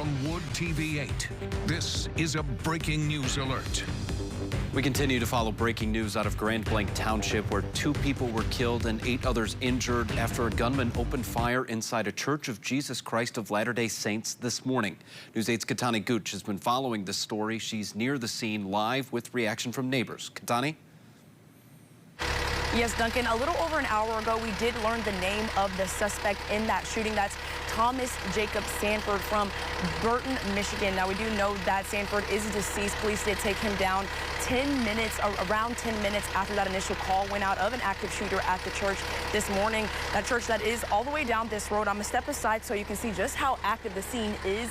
From Wood TV 8, this is a breaking news alert. We continue to follow breaking news out of Grand Blanc Township, where 2 people were killed and 8 others injured after a gunman opened fire inside a Church of Jesus Christ of Latter-day Saints this morning. News 8's Katani Gooch has been following this story. She's near the scene live with reaction from neighbors. Katani? Yes, Duncan, a little over an hour ago, we did learn the name of the suspect in that shooting. That's Thomas Jacob Sanford from Burton, Michigan. Now, we do know that Sanford is deceased. Police did take him down around 10 minutes after that initial call went out of an active shooter at the church this morning. That church that is all the way down this road. I'm going to step aside so you can see just how active the scene is.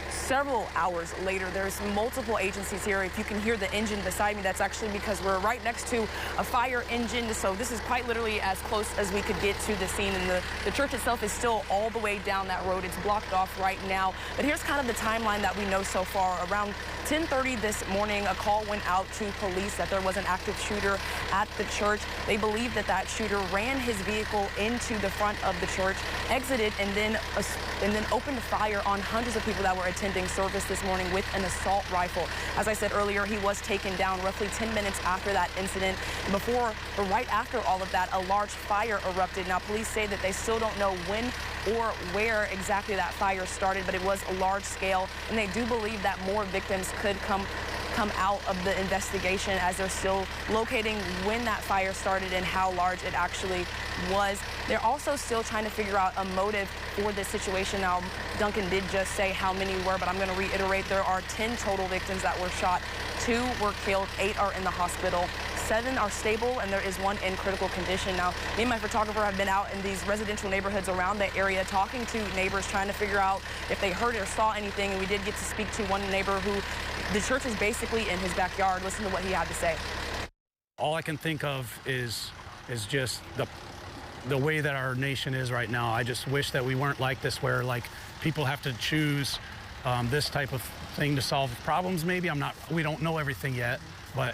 Several hours later, there's multiple agencies here. If you can hear the engine beside me, that's actually because we're right next to a fire engine. So this is quite literally as close as we could get to the scene. And the church itself is still all the way down that road. It's blocked off right now. But here's kind of the timeline that we know so far. Around 10:30 this morning, a call went out to police that there was an active shooter at the church. They believe that that shooter ran his vehicle into the front of the church, exited, and then opened fire on hundreds of people that were attending service this morning with an assault rifle. As I said earlier, he was taken down roughly 10 minutes after that incident. Right after all of that, a large fire erupted. Now, police say that they still don't know when or where exactly that fire started, but it was a large scale, and they do believe that more victims could come out of the investigation, as they're still locating when that fire started and how large it actually was. They're also still trying to figure out a motive for this situation. Now, Duncan did just say how many were, but I'm going to reiterate, there are 10 total victims that were shot. 2 were killed, 8 are in the hospital, 7 are stable, and there is 1 in critical condition. Now, me and my photographer have been out in these residential neighborhoods around the area talking to neighbors, trying to figure out if they heard or saw anything, and we did get to speak to one neighbor who the church is basically in his backyard. Listen to what he had to say. All I can think of is just the way that our nation is right now. I just wish that we weren't like this, where like people have to choose this type of thing to solve problems. Maybe we don't know everything yet, but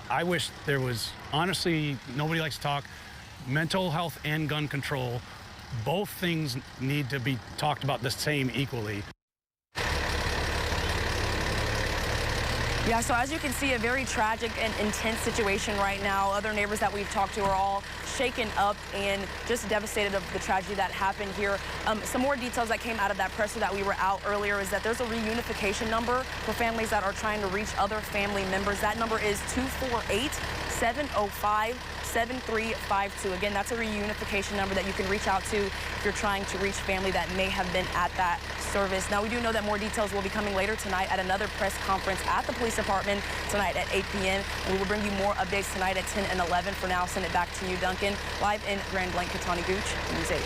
I wish there was, honestly, nobody likes to talk mental health and gun control. Both things need to be talked about the same equally. Yeah, so as you can see, a very tragic and intense situation right now. Other neighbors that we've talked to are all shaken up and just devastated of the tragedy that happened here. Some more details that came out of that presser that we were out earlier is that there's a reunification number for families that are trying to reach other family members. That number is 248-705-7352. Again, that's a reunification number that you can reach out to if you're trying to reach family that may have been at that service. Now, we do know that more details will be coming later tonight at another press conference at the police department tonight at 8 p.m. And we will bring you more updates tonight at 10 and 11. For now, I'll send it back to you, Duncan. Live in Grand Blanc, Katani Gooch, News 8.